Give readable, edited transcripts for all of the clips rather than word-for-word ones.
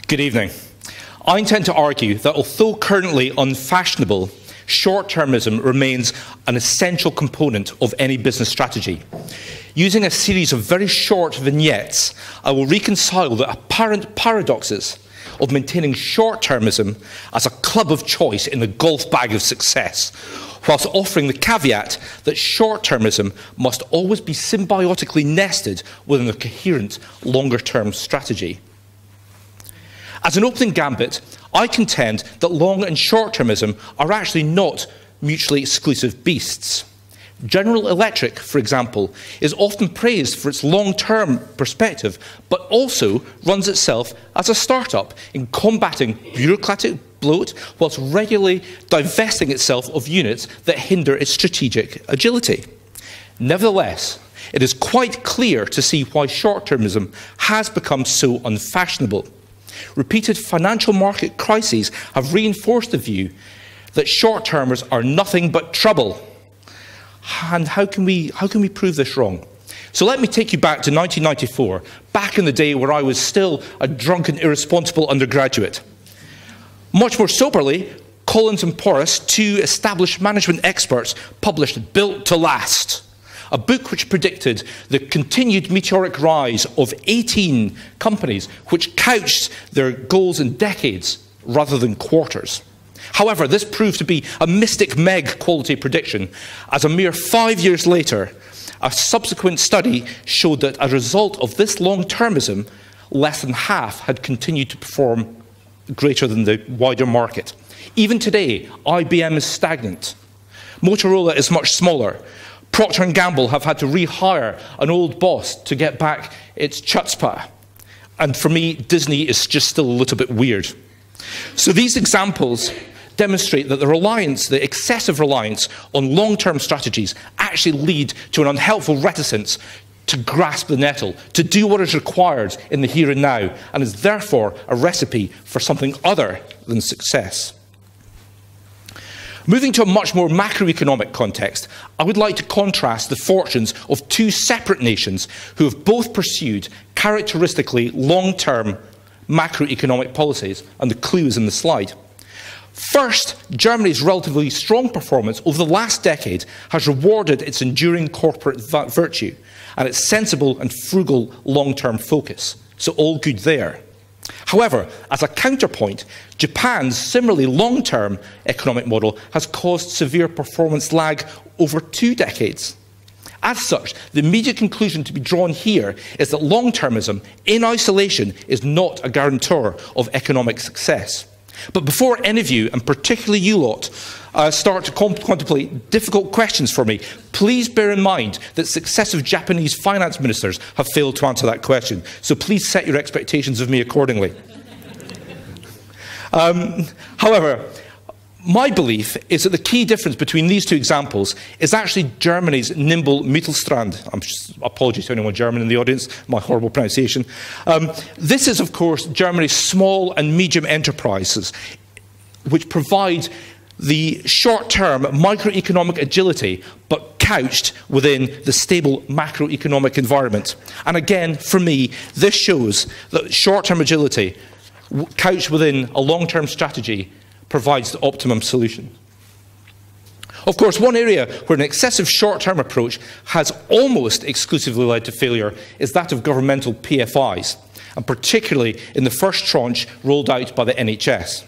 Good evening. I intend to argue that although currently unfashionable, short-termism remains an essential component of any business strategy. Using a series of very short vignettes, I will reconcile the apparent paradoxes of maintaining short-termism as a club of choice in the golf bag of success, whilst offering the caveat that short-termism must always be symbiotically nested within a coherent longer-term strategy. As an opening gambit, I contend that long and short-termism are actually not mutually exclusive beasts. General Electric, for example, is often praised for its long-term perspective, but also runs itself as a startup in combating bureaucratic bloat whilst regularly divesting itself of units that hinder its strategic agility. Nevertheless, it is quite clear to see why short-termism has become so unfashionable. Repeated financial market crises have reinforced the view that short-termers are nothing but trouble. And how can we prove this wrong? So let me take you back to 1994, back in the day where I was still a drunken, irresponsible undergraduate. Much more soberly, Collins and Porras, two established management experts, published Built to Last, a book which predicted the continued meteoric rise of 18 companies which couched their goals in decades rather than quarters. However, this proved to be a mystic Meg quality prediction, as a mere 5 years later, a subsequent study showed that as a result of this long-termism, less than half had continued to perform greater than the wider market. Even today, IBM is stagnant. Motorola is much smaller. Procter & Gamble have had to rehire an old boss to get back its chutzpah. And for me, Disney is just still a little bit weird. So these examples demonstrate that the excessive reliance on long-term strategies actually lead to an unhelpful reticence to grasp the nettle, to do what is required in the here and now, and is therefore a recipe for something other than success. Moving to a much more macroeconomic context, I would like to contrast the fortunes of two separate nations who have both pursued characteristically long-term macroeconomic policies, and the clue is in the slide. First, Germany's relatively strong performance over the last decade has rewarded its enduring corporate virtue and its sensible and frugal long-term focus. So all good there. However, as a counterpoint, Japan's similarly long-term economic model has caused severe performance lag over 2 decades. As such, the immediate conclusion to be drawn here is that long-termism in isolation is not a guarantor of economic success. But before any of you, and particularly you lot, start to contemplate difficult questions for me, please bear in mind that successive Japanese finance ministers have failed to answer that question. So please set your expectations of me accordingly. However, my belief is that the key difference between these two examples is actually Germany's nimble Mittelstand. Apologies to anyone German in the audience, my horrible pronunciation. This is, of course, Germany's small and medium enterprises, which provide the short-term microeconomic agility, but couched within the stable macroeconomic environment. And again, for me, this shows that short-term agility, couched within a long-term strategy, provides the optimum solution. Of course, one area where an excessive short-term approach has almost exclusively led to failure is that of governmental PFIs, and particularly in the first tranche rolled out by the NHS.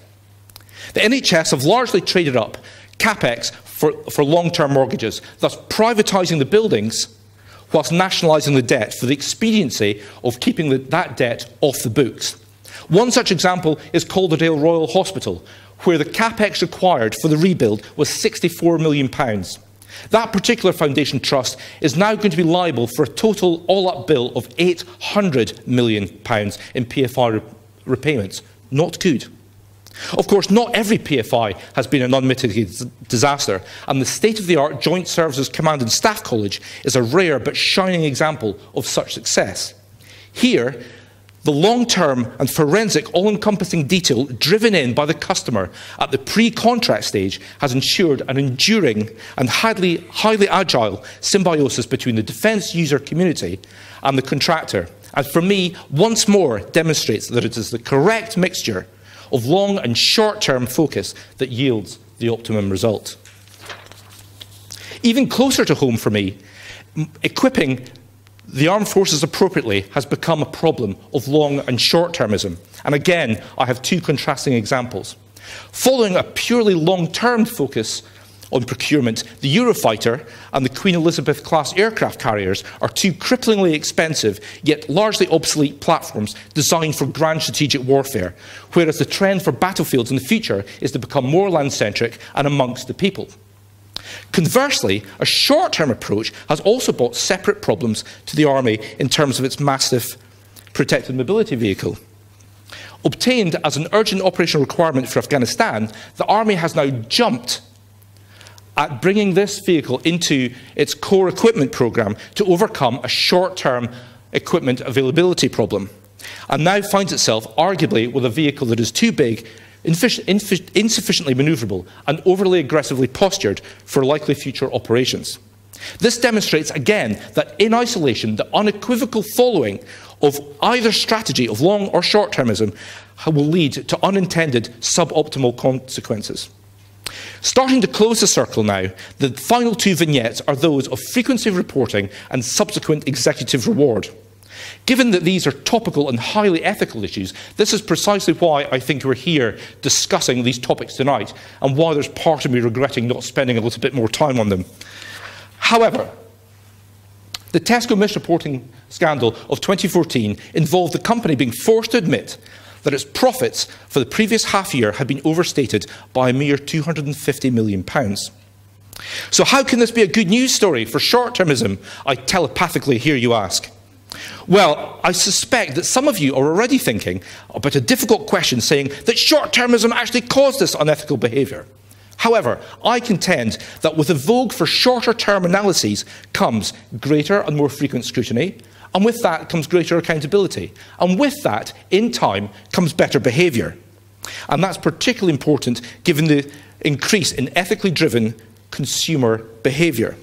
The NHS have largely traded up capex for long-term mortgages, thus privatising the buildings whilst nationalising the debt for the expediency of keeping that debt off the books. One such example is Calderdale Royal Hospital, where the capex required for the rebuild was £64 million. That particular foundation trust is now going to be liable for a total all-up bill of £800 million in PFI repayments. Not good. Of course, not every PFI has been an unmitigated disaster, and the state-of-the-art Joint Services Command and Staff College is a rare but shining example of such success. Here, the long-term and forensic all-encompassing detail driven in by the customer at the pre-contract stage has ensured an enduring and highly agile symbiosis between the defence user community and the contractor, and for me, once more demonstrates that it is the correct mixture of long and short-term focus that yields the optimum result. Even closer to home for me, equipping the armed forces appropriately has become a problem of long and short-termism. And again, I have two contrasting examples. Following a purely long-term focus on procurement, the Eurofighter and the Queen Elizabeth-class aircraft carriers are two cripplingly expensive, yet largely obsolete platforms designed for grand strategic warfare, whereas the trend for battlefields in the future is to become more land-centric and amongst the people. Conversely, a short-term approach has also brought separate problems to the Army in terms of its massive protected mobility vehicle. Obtained as an urgent operational requirement for Afghanistan, the Army has now jumped at bringing this vehicle into its core equipment programme to overcome a short-term equipment availability problem, and now finds itself arguably with a vehicle that is too big, insufficiently manoeuvrable, and overly aggressively postured for likely future operations. This demonstrates again that in isolation, the unequivocal following of either strategy of long or short-termism will lead to unintended suboptimal consequences. Starting to close the circle now, the final two vignettes are those of frequency of reporting and subsequent executive reward. Given that these are topical and highly ethical issues, this is precisely why I think we're here discussing these topics tonight, and why there's part of me regretting not spending a little bit more time on them. However, the Tesco misreporting scandal of 2014 involved the company being forced to admit that its profits for the previous half year had been overstated by a mere £250 million. So how can this be a good news story for short-termism, I telepathically hear you ask? Well, I suspect that some of you are already thinking about a difficult question, saying that short-termism actually caused this unethical behaviour. However, I contend that with the vogue for shorter-term analyses comes greater and more frequent scrutiny, and with that comes greater accountability. And with that, in time, comes better behaviour. And that's particularly important given the increase in ethically driven consumer behaviour.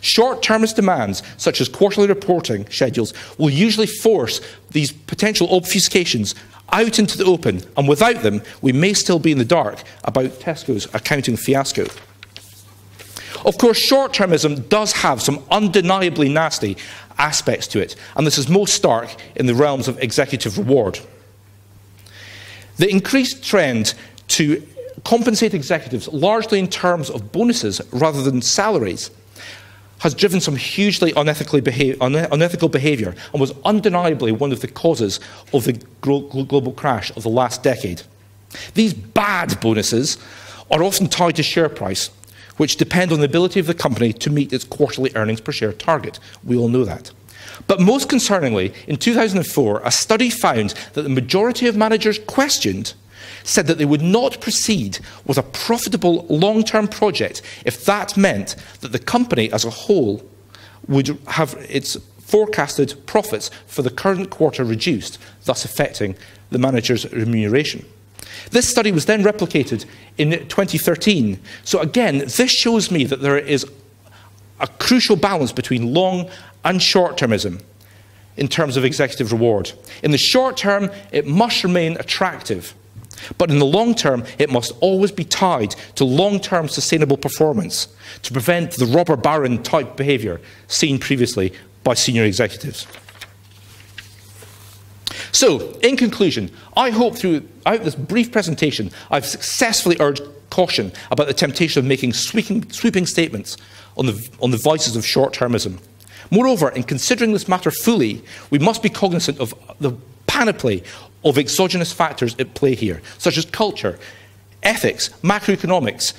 Short-termist demands, such as quarterly reporting schedules, will usually force these potential obfuscations out into the open, and without them, we may still be in the dark about Tesco's accounting fiasco. Of course, short-termism does have some undeniably nasty aspects to it, and this is most stark in the realms of executive reward. The increased trend to compensate executives largely in terms of bonuses rather than salaries has driven some hugely unethical behaviour, and was undeniably one of the causes of the global crash of the last decade. These bad bonuses are often tied to share price, which depend on the ability of the company to meet its quarterly earnings per share target. We all know that. But most concerningly, in 2004, a study found that the majority of managers questioned said that they would not proceed with a profitable long-term project if that meant that the company as a whole would have its forecasted profits for the current quarter reduced, thus affecting the manager's remuneration. This study was then replicated in 2013. So again, this shows me that there is a crucial balance between long and short-termism in terms of executive reward. In the short term, it must remain attractive. But in the long term, it must always be tied to long-term sustainable performance to prevent the robber baron type behaviour seen previously by senior executives. So, in conclusion, I hope throughout this brief presentation I've successfully urged caution about the temptation of making sweeping statements on the vices of short-termism. Moreover, in considering this matter fully, we must be cognizant of the panoply of exogenous factors at play here, such as culture, ethics, macroeconomics,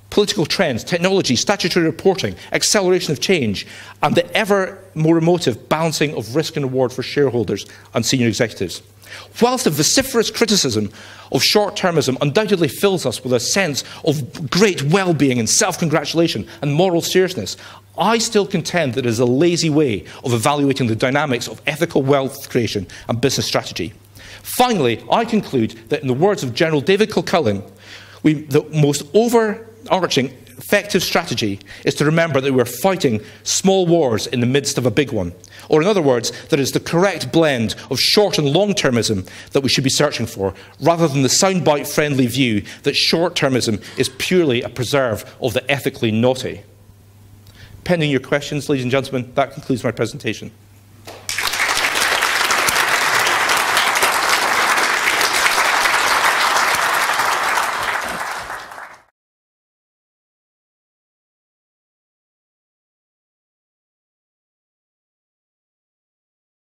political trends, technology, statutory reporting, acceleration of change, and the ever more emotive balancing of risk and reward for shareholders and senior executives. Whilst the vociferous criticism of short-termism undoubtedly fills us with a sense of great well-being and self-congratulation and moral seriousness, I still contend that it is a lazy way of evaluating the dynamics of ethical wealth creation and business strategy. Finally, I conclude that in the words of General David Kilcullen, the most overarching effective strategy is to remember that we're fighting small wars in the midst of a big one. Or in other words, that it's the correct blend of short and long-termism that we should be searching for, rather than the soundbite-friendly view that short-termism is purely a preserve of the ethically naughty. Pending your questions, ladies and gentlemen, that concludes my presentation.